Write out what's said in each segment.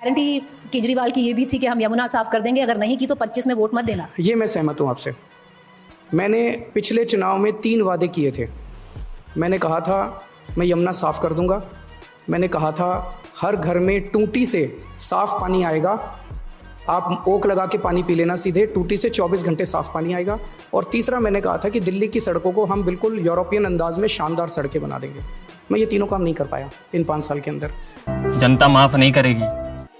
Guarantee Kejriwal की ये भी थी कि हम यमुना साफ कर देंगे, अगर नहीं की तो 25 में वोट मत देना। ये मैं सहमत हूँ आपसे। मैंने पिछले चुनाव में 3 वादे किए थे। मैंने कहा था मैं यमुना साफ कर दूंगा, मैंने कहा था हर घर में टूटी से साफ पानी आएगा, आप ओक लगा के पानी पी लेना सीधे, टूटी से 24 घंटे साफ पानी आएगा, और तीसरा मैंने कहा था कि दिल्ली की सड़कों को हम बिल्कुल यूरोपियन अंदाज में शानदार सड़कें बना देंगे। मैं ये तीनों काम नहीं कर पाया इन 5 साल के अंदर। जनता माफ नहीं करेगी।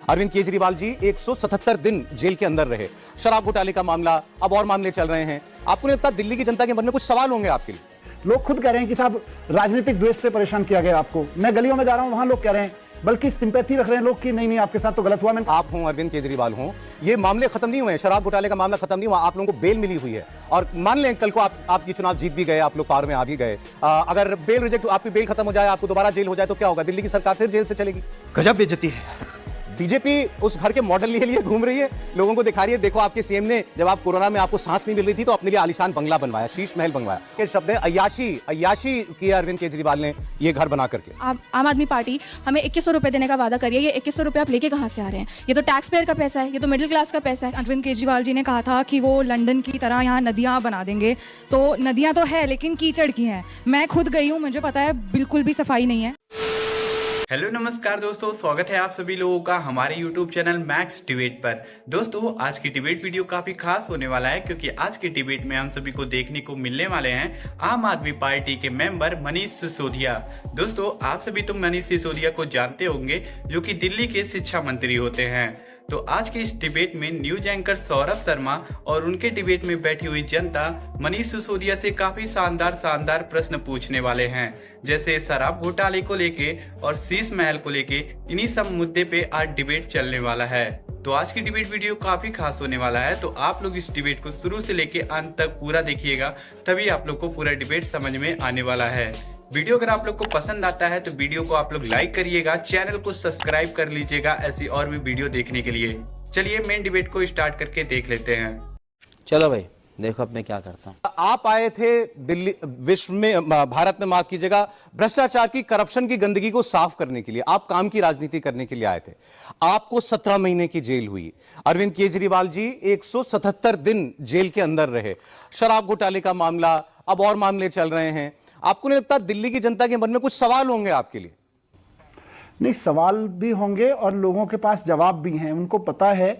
अरविंद केजरीवाल जी 177 दिन जेल के अंदर रहे। शराब घोटाले का मामला, अब और मामले चल रहे हैं। आपको नहीं लगता दिल्ली की जनता के मन में कुछ सवाल होंगे आपके लिए? लोग खुद कह रहे हैं कि साहब राजनीतिक द्वेष से परेशान किया गया आपको। मैं गलियों में जा रहा हूं, वहां लोग कह रहे हैं, बल्कि सिंपैथी रख रहे हैं लोग कि नहीं आपके साथ तो गलत हुआ। आप हों, अरविंद केजरीवाल हों, ये मामले खत्म नहीं हुए हैं। शराब घोटाले का मामला खत्म नहीं हुआ, आप लोगों को बेल मिली हुई है, और मान लें कल को आप ये चुनाव जीत भी गए, आप लोग पावर में आ भी गए, अगर बेल रिजेक्ट, आपकी बेल खत्म हो जाए, आपको दोबारा जेल हो जाए तो क्या होगा? दिल्ली की सरकार फिर जेल से चलेगी। गजब बेइज्जती है। बीजेपी उस घर के मॉडल लिए घूम रही है, लोगों को दिखा रही है, देखो आपके सीएम ने जब आप कोरोना में आपको सांस नहीं मिल रही थी तो अपने लिए आलीशान बंगला बनवाया, शीश महल बनवाया। ये शब्द है अय्याशी की अरविंद केजरीवाल ने ये घर बना करके। आम आदमी पार्टी हमें 2100 रुपए देने का वादा करी है, ये 2100 रुपए आप लेके कहां से आ रहे हैं? ये तो टैक्स पेयर का पैसा है, ये तो मिडिल क्लास का पैसा है। अरविंद केजरीवाल जी ने कहा था कि वो लंदन की तरह यहाँ नदियाँ बना देंगे, तो नदियाँ तो है लेकिन कीचड़ की हैं। मैं खुद गई हूँ, मुझे पता है बिल्कुल भी सफाई नहीं है। हेलो नमस्कार दोस्तों, स्वागत है आप सभी लोगों का हमारे यूट्यूब चैनल मैक्स डिबेट पर। दोस्तों आज की डिबेट वीडियो काफ़ी खास होने वाला है, क्योंकि आज की डिबेट में हम सभी को देखने को मिलने वाले हैं आम आदमी पार्टी के मेंबर मनीष सिसोदिया। दोस्तों आप सभी तो मनीष सिसोदिया को जानते होंगे, जो कि दिल्ली के शिक्षा मंत्री होते हैं। तो आज के इस डिबेट में न्यूज एंकर सौरभ शर्मा और उनके डिबेट में बैठी हुई जनता मनीष सिसोदिया से काफी शानदार प्रश्न पूछने वाले हैं, जैसे शराब घोटाले को लेके और शीश महल को लेके। इन्हीं सब मुद्दे पे आज डिबेट चलने वाला है। तो आज की डिबेट वीडियो काफी खास होने वाला है, तो आप लोग इस डिबेट को शुरू से लेके अंत तक पूरा देखिएगा, तभी आप लोग को पूरा डिबेट समझ में आने वाला है। वीडियो अगर आप लोग को पसंद आता है तो वीडियो को आप लोग लाइक करिएगा, चैनल को सब्सक्राइब कर लीजिएगा ऐसी और भी वीडियो देखने के लिए। चलिए मेन डिबेट को स्टार्ट करके देख लेते हैं। चलो भाई देखो अब मैं क्या करता हूं। आप आए थे दिल्ली, विश्व में, भारत में, माफ कीजिएगा, भ्रष्टाचार की, करप्शन की गंदगी को साफ करने के लिए, आप काम की राजनीति करने के लिए आए थे। आपको 17 महीने की जेल हुई। अरविंद केजरीवाल जी 177 दिन जेल के अंदर रहे। शराब घोटाले का मामला, अब और मामले चल रहे हैं। आपको नहीं लगता दिल्ली की जनता के मन में कुछ सवाल होंगे आपके लिए? नहीं, सवाल भी होंगे और लोगों के पास जवाब भी हैं। उनको पता है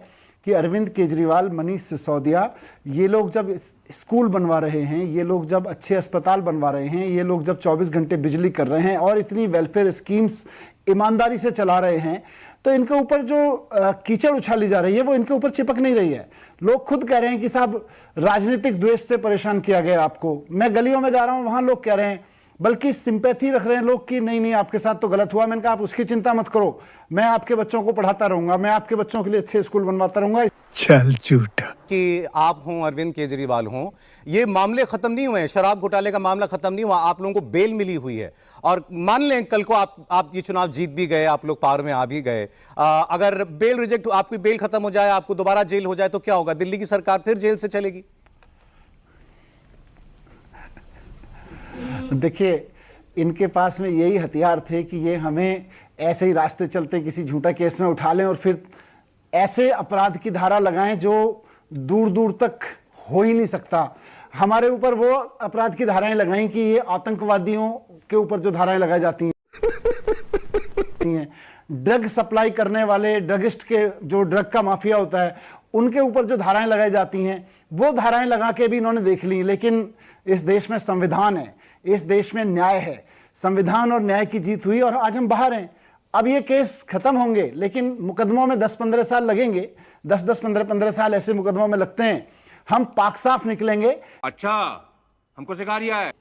कि अरविंद केजरीवाल, मनीष सिसोदिया, ये लोग जब स्कूल बनवा रहे हैं, ये लोग जब अच्छे अस्पताल बनवा रहे हैं, ये लोग जब 24 घंटे बिजली कर रहे हैं और इतनी वेलफेयर स्कीम्स ईमानदारी से चला रहे हैं, तो इनके ऊपर जो कीचड़ उछाली जा रही है वो इनके ऊपर चिपक नहीं रही है। लोग खुद कह रहे हैं कि साहब राजनीतिक द्वेष से परेशान किया गया आपको। मैं गलियों में जा रहा हूं, वहां लोग कह रहे हैं, बल्कि सिंपैथी रख रहे हैं लोग कि नहीं आपके साथ तो गलत हुआ। मैंने कहा आप उसकी चिंता मत करो, मैं आपके बच्चों को पढ़ाता रहूंगा, मैं आपके बच्चों के लिए अच्छे स्कूल बनवाता रहूंगा। चल झूठा। कि आप हों, अरविंद केजरीवाल हों, ये मामले खत्म नहीं हुए हैं। शराब घोटाले का मामला खत्म नहीं हुआ, आप लोगों को बेल मिली हुई है, और मान लें कल को आप ये चुनाव जीत भी गए, आप लोग पावर में आ भी गए, अगर बेल रिजेक्ट, आपकी बेल खत्म हो जाए, आपको दोबारा जेल हो जाए तो क्या होगा? दिल्ली की सरकार फिर जेल से चलेगी। देखिए, इनके पास में यही हथियार थे कि ये हमें ऐसे ही रास्ते चलते किसी झूठा केस में उठा लें और फिर ऐसे अपराध की धारा लगाएं जो दूर दूर तक हो ही नहीं सकता। हमारे ऊपर वो अपराध की धाराएं लगाई कि ये आतंकवादियों के ऊपर जो धाराएं लगाई जाती हैं, ड्रग सप्लाई करने वाले ड्रगिस्ट के, जो ड्रग का माफिया होता है, उनके ऊपर जो धाराएं लगाई जाती हैं, वो धाराएं लगा के भी इन्होंने देख ली। लेकिन इस देश में संविधान है, इस देश में न्याय है, संविधान और न्याय की जीत हुई और आज हम बाहर हैं। अब ये केस खत्म होंगे, लेकिन मुकदमों में 10-15 साल लगेंगे। 10-10, 15-15 साल ऐसे मुकदमों में लगते हैं। हम पाक साफ निकलेंगे। अच्छा, हमको सिखा रिया है।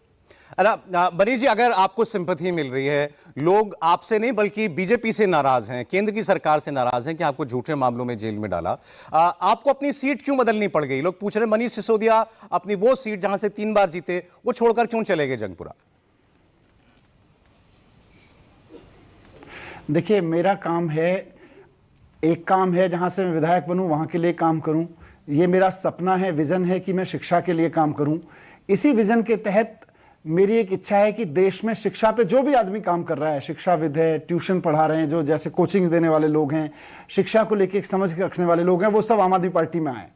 मनीष जी, अगर आपको सिंपैथी मिल रही है, लोग आपसे नहीं बल्कि बीजेपी से नाराज हैं, केंद्र की सरकार से नाराज हैं कि आपको झूठे मामलों में जेल में डाला, आपको अपनी सीट क्यों बदलनी पड़ गई? लोग पूछ रहे हैं मनीष सिसोदिया अपनी वो सीट जहां से 3 बार जीते, वो छोड़कर क्यों चले गए जंगपुरा? देखिए, मेरा काम है, एक काम है जहां से मैं विधायक बनूं, वहां के लिए काम करूं। ये मेरा सपना है, विजन है कि मैं शिक्षा के लिए काम करूं। इसी विजन के तहत मेरी एक इच्छा है कि देश में शिक्षा पे जो भी आदमी काम कर रहा है, शिक्षाविद है, ट्यूशन पढ़ा रहे हैं, जो जैसे कोचिंग देने वाले लोग हैं, शिक्षा को लेके एक समझ के रखने वाले लोग हैं, वो सब आम आदमी पार्टी में आए।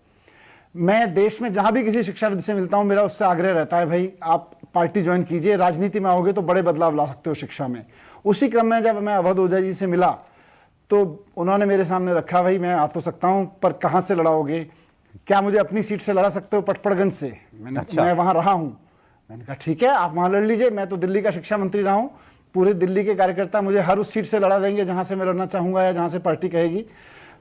मैं देश में जहां भी किसी शिक्षाविद से मिलता हूं, मेरा उससे आग्रह रहता है, भाई आप पार्टी ज्वाइन कीजिए, राजनीति में आओगे तो बड़े बदलाव ला सकते हो शिक्षा में। उसी क्रम में जब मैं अवध ओझा जी से मिला तो उन्होंने मेरे सामने रखा, भाई मैं आ तो सकता हूं पर कहां से लड़ाओगे, क्या मुझे अपनी सीट से लड़ा सकते हो पटपड़गंज से? मैं वहां रहा हूं। मैंने कहा ठीक है, आप वहां लड़ लीजिए, मैं तो दिल्ली का शिक्षा मंत्री रहा हूं, पूरे दिल्ली के कार्यकर्ता मुझे हर उस सीट से लड़ा देंगे जहां से मैं लड़ना चाहूंगा या जहां से पार्टी कहेगी।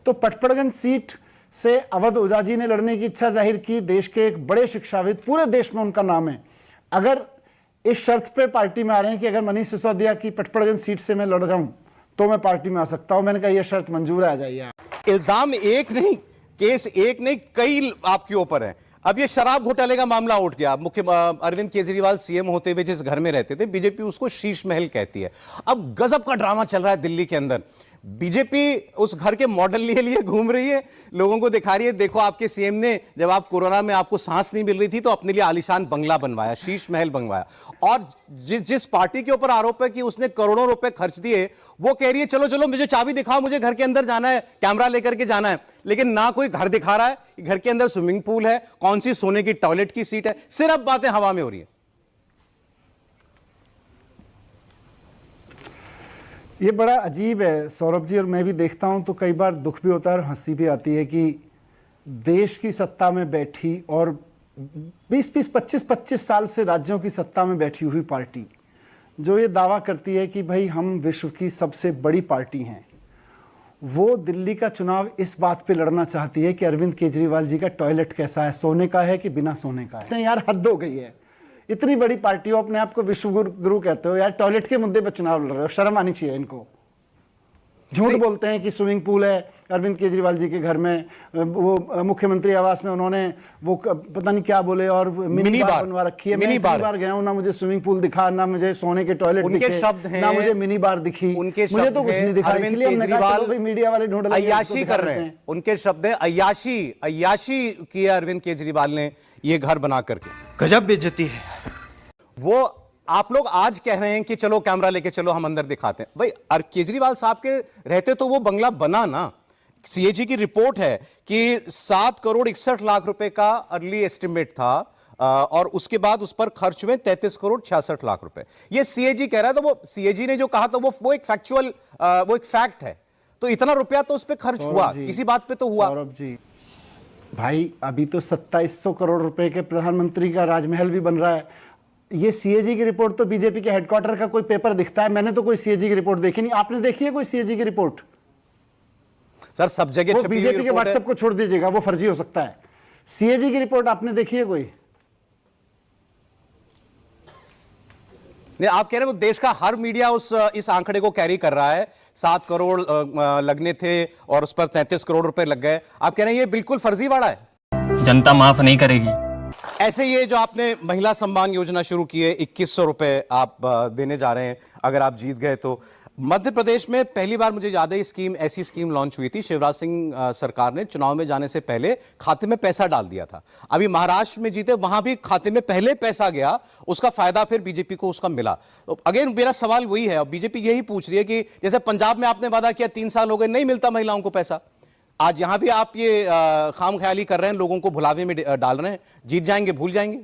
तो पटपड़गंज सीट से अवध ओझा जी ने लड़ने की इच्छा जाहिर की। देश के एक बड़े शिक्षाविद, पूरे देश में उनका नाम है, अगर इस शर्त पे पार्टी में आ रहे हैं कि अगर मनीष सिसोदिया की पटपड़गंज सीट से मैं लड़ जाऊं तो मैं पार्टी में आ सकता हूं। मैंने कहा यह शर्त मंजूर है, आ जाइए। इल्जाम एक नहीं, केस एक नहीं, कई आपके ऊपर है। अब ये शराब घोटाले का मामला उठ गया। मुख्य अरविंद केजरीवाल सीएम होते हुए जिस घर में रहते थे, बीजेपी उसको शीश महल कहती है। अब गजब का ड्रामा चल रहा है दिल्ली के अंदर। बीजेपी उस घर के मॉडल लिए घूम रही है, लोगों को दिखा रही है, देखो आपके सीएम ने जब आप कोरोना में आपको सांस नहीं मिल रही थी तो अपने लिए आलीशान बंगला बनवाया, शीश महल बनवाया। और जिस पार्टी के ऊपर आरोप है कि उसने करोड़ों रुपए खर्च दिए, वो कह रही है चलो चलो मुझे चाबी दिखाओ, मुझे घर के अंदर जाना है, कैमरा लेकर के जाना है। लेकिन ना कोई घर दिखा रहा है, घर के अंदर स्विमिंग पूल है, कौन सी सोने की टॉयलेट की सीट है, सिर्फ बातें हवा में हो रही है। ये बड़ा अजीब है सौरभ जी, और मैं भी देखता हूं तो कई बार दुख भी होता है और हंसी भी आती है कि देश की सत्ता में बैठी और 20-20, 25-25 साल से राज्यों की सत्ता में बैठी हुई पार्टी जो ये दावा करती है कि भाई हम विश्व की सबसे बड़ी पार्टी हैं, वो दिल्ली का चुनाव इस बात पे लड़ना चाहती है कि अरविंद केजरीवाल जी का टॉयलेट कैसा है, सोने का है कि बिना सोने का है। यार हद हो गई है, इतनी बड़ी पार्टी हो, अपने आप को विश्व गुरु कहते हो, यार टॉयलेट के मुद्दे पर चुनाव लड़ रहे हो, शर्म आनी चाहिए इनको। झूठ बोलते हैं कि स्विमिंग पूल है अरविंद केजरीवाल जी के घर में, वो मुख्यमंत्री आवास में उन्होंने वो पता नहीं क्या बोले और मिनी बार बनवा रखी है। मैं बार गया हूं, ना मुझे स्विमिंग पूल दिखा, ना मुझे सोने के टॉयलेट दिखे, शब्द हैं, ना मुझे मिनी बार दिखी, मुझे तो कुछ नहीं दिखा। इसलिए हमने कहा चलो भाई मीडिया वाले ढूंढ रहे हैं, अय्याशी कर रहे हैं। उनके शब्द है अय्याशी किया अरविंद केजरीवाल ने ये घर बना करके। गजब बेइज्जती है। वो आप लोग आज कह रहे हैं कि चलो कैमरा लेके चलो हम अंदर दिखाते हैं। भाई केजरीवाल साहब के रहते तो वो बंगला बना ना। सीएजी की रिपोर्ट है कि 7 करोड़ 61 लाख रुपए का अर्ली एस्टिमेट था और उसके बाद उस पर खर्च हुए 33 करोड़ 66 लाख रुपए। ये सीएजी कह रहा है, तो वो सीएजी ने जो कहा था वो एक फैक्चुअल, वो एक फैक्ट है। तो इतना रुपया तो उस पर खर्च हुआ, किसी बात पे तो हुआ। सौरभ जी भाई अभी तो 2700 करोड़ रुपए के प्रधानमंत्री का राजमहल भी बन रहा है। ये सीएजी की रिपोर्ट तो बीजेपी के हेडक्वार्टर का कोई पेपर दिखता है, मैंने तो कोई सीएजी की रिपोर्ट देखी नहीं। आपने देखी है कोई सीएजी की रिपोर्ट? सर सब जगह छपी हुई बीजेपी के व्हाट्सएप को छोड़ दीजिएगा, वो फर्जी हो सकता है। सीएजी की रिपोर्ट आपने देखी है कोई? नहीं, आप कह रहे हैं वो देश का हर मीडिया इस आंकड़े को कैरी कर रहा है। 7 करोड़ लगने थे और उस पर 33 करोड़ रुपए लग गए। आप कह रहे हैं ये बिल्कुल फर्जीवाड़ा है, जनता माफ नहीं करेगी। ऐसे ये जो आपने महिला सम्मान योजना शुरू की है, 2100 रुपए आप देने जा रहे हैं अगर आप जीत गए तो। मध्य प्रदेश में पहली बार मुझे याद है ऐसी स्कीम लॉन्च हुई थी। शिवराज सिंह सरकार ने चुनाव में जाने से पहले खाते में पैसा डाल दिया था। अभी महाराष्ट्र में जीते, वहां भी खाते में पहले पैसा गया, उसका फायदा फिर बीजेपी को उसका मिला। तो अगेन मेरा सवाल वही है, और बीजेपी यही पूछ रही है कि जैसे पंजाब में आपने वादा किया 3 साल हो गए नहीं मिलता महिलाओं को पैसा, आज यहां भी आप ये खाम ख्याली कर रहे हैं, लोगों को भुलावे में डाल रहे हैं। जीत जाएंगे भूल जाएंगे।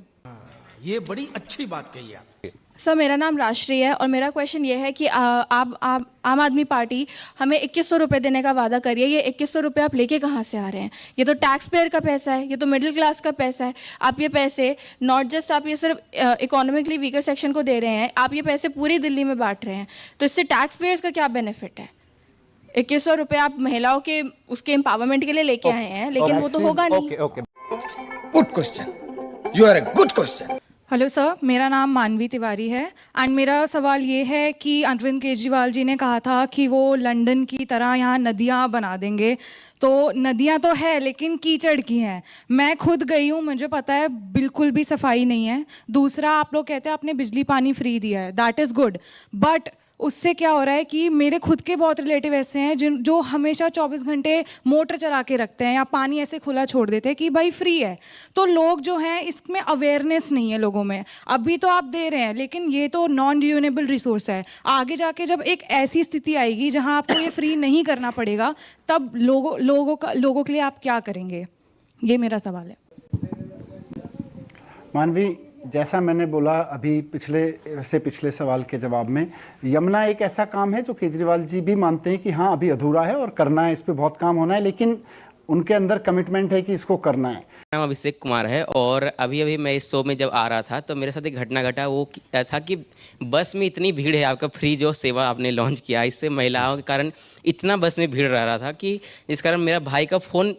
ये बड़ी अच्छी बात कही आपने। सर मेरा नाम राष्ट्रीय है और मेरा क्वेश्चन ये है कि आप आम आदमी पार्टी हमें 2100 रुपये देने का वादा करिए, ये 2100 रुपये आप लेके कहाँ से आ रहे हैं? ये तो टैक्स पेयर का पैसा है, ये तो मिडिल क्लास का पैसा है। आप ये पैसे नॉट जस्ट आप ये सिर्फ इकोनॉमिकली वीकर सेक्शन को दे रहे हैं, आप ये पैसे पूरी दिल्ली में बांट रहे हैं। तो इससे टैक्स पेयर्स का क्या बेनिफिट है? 2100 रुपये आप महिलाओं के उसके एम्पावरमेंट के लिए लेके आए हैं, लेकिन वो तो होगा नहीं। Good question, you are a good question. Hello sir, मेरा नाम मानवी तिवारी है एंड मेरा सवाल ये है कि अरविंद केजरीवाल जी ने कहा था कि वो लंदन की तरह यहाँ नदियाँ बना देंगे। तो नदियाँ तो है लेकिन कीचड़ की हैं। मैं खुद गई हूँ, मुझे पता है बिल्कुल भी सफाई नहीं है। दूसरा, आप लोग कहते हैं आपने बिजली पानी फ्री दिया है, दैट इज़ गुड, बट उससे क्या हो रहा है कि मेरे खुद के बहुत रिलेटिव ऐसे हैं जो हमेशा 24 घंटे मोटर चला के रखते हैं या पानी ऐसे खुला छोड़ देते हैं कि भाई फ्री है। तो लोग जो हैं इसमें अवेयरनेस नहीं है लोगों में। अभी तो आप दे रहे हैं लेकिन ये तो नॉन रिन्यूएबल रिसोर्स है। आगे जाके जब एक ऐसी स्थिति आएगी जहां आपको ये फ्री नहीं करना पड़ेगा तब लोगों के लिए आप क्या करेंगे? ये मेरा सवाल है। मानवी, जैसा मैंने बोला अभी पिछले सवाल के जवाब में, यमुना एक ऐसा काम है जो केजरीवाल जी भी मानते हैं कि हाँ अभी अधूरा है और करना है, इस पे बहुत काम होना है, लेकिन उनके अंदर कमिटमेंट है कि इसको करना है। नाम अभिषेक कुमार है और अभी मैं इस शो में जब आ रहा था तो मेरे साथ एक घटना घटा। वो था कि बस में इतनी भीड़ है, आपका फ्री जो सेवा आपने लॉन्च किया, इससे महिलाओं के कारण इतना बस में भीड़ रह रहा था कि जिस कारण मेरा भाई का फ़ोन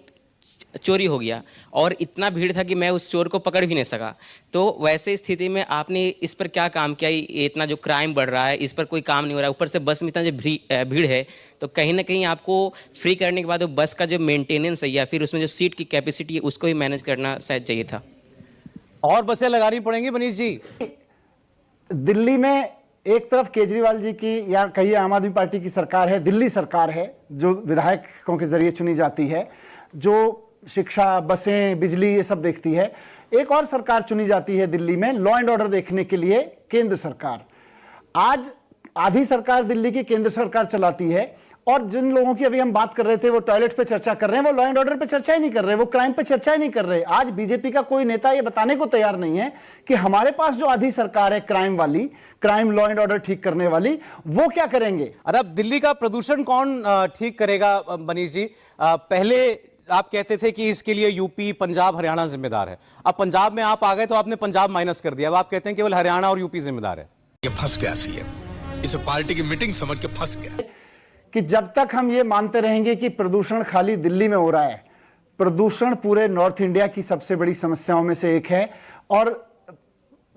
चोरी हो गया और इतना भीड़ था कि मैं उस चोर को पकड़ भी नहीं सका। तो वैसे स्थिति में आपने इस पर क्या काम किया? ये इतना जो क्राइम बढ़ रहा है इस पर कोई काम नहीं हो रहा है, ऊपर से बस में इतना जो भीड़ है, तो कहीं ना कहीं आपको फ्री करने के बाद वो बस का जो मेंटेनेंस है या फिर उसमें जो सीट की कैपेसिटी है उसको भी मैनेज करना शायद चाहिए था। और बसें लगानी पड़ेंगी मनीष जी। दिल्ली में एक तरफ केजरीवाल जी की या कहिए आम आदमी पार्टी की सरकार है, दिल्ली सरकार है जो विधायकों के जरिए चुनी जाती है, जो शिक्षा, बसें, बिजली ये सब देखती है। एक और सरकार चुनी जाती है दिल्ली में लॉ एंड ऑर्डर देखने के लिए, केंद्र सरकार। आज आधी सरकार दिल्ली की केंद्र सरकार चलाती है और जिन लोगों की अभी हम बात कर रहे थे वो टॉयलेट पे चर्चा कर रहे हैं, वो लॉ एंड ऑर्डर पे चर्चा ही नहीं कर रहे, वो क्राइम पे चर्चा ही नहीं कर रहे। आज बीजेपी का कोई नेता ये बताने को तैयार नहीं है कि हमारे पास जो आधी सरकार है क्राइम लॉ एंड ऑर्डर ठीक करने वाली, वो क्या करेंगे। अरे अब दिल्ली का प्रदूषण कौन ठीक करेगा मनीष जी? पहले आप कहते थे कि इसके लिए यूपी, पंजाब, हरियाणा जिम्मेदार है। अब पंजाब में आप आ गए तो आपने पंजाब माइनस कर दिया। अब आप कहते हैं केवल हरियाणा और यूपी जिम्मेदार है। ये फंस गया सीएम, इसे पार्टी की मीटिंग समझ के फंस गया। कि जब तक हम ये मानते रहेंगे कि प्रदूषण खाली दिल्ली में हो रहा है, प्रदूषण पूरे नॉर्थ इंडिया की सबसे बड़ी समस्याओं में से एक है और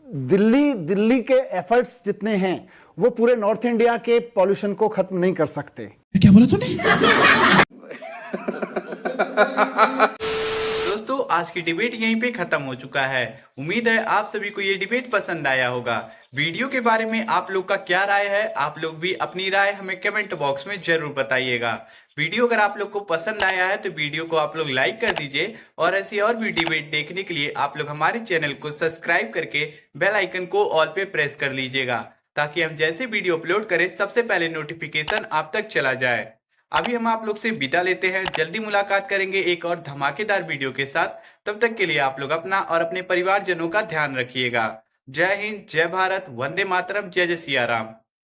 दिल्ली के एफर्ट्स जितने हैं वो पूरे नॉर्थ इंडिया के पॉल्यूशन को खत्म नहीं कर सकते। क्या बोला तूने? दोस्तों आज की डिबेट यहीं पे खत्म हो चुका है। उम्मीद है आप सभी को ये डिबेट पसंद आया होगा। वीडियो के बारे में आप लोग का क्या राय है? आप लोग भी अपनी राय हमें कमेंट बॉक्स में जरूर बताइएगा। वीडियो अगर आप लोग को पसंद आया है तो वीडियो को आप लोग लाइक कर दीजिए और ऐसी और भी डिबेट देखने के लिए आप लोग हमारे चैनल को सब्सक्राइब करके बेल आइकन को ऑल पे प्रेस कर लीजिएगा ताकि हम जैसे वीडियो अपलोड करें सबसे पहले नोटिफिकेशन आप तक चला जाए। अभी हम आप लोग से विदा लेते हैं, जल्दी मुलाकात करेंगे एक और धमाकेदार वीडियो के साथ। तब तक के लिए आप लोग अपना और अपने परिवारजनों का ध्यान रखिएगा। जय हिंद, जय भारत, वंदे मातरम, जय जय सिया राम।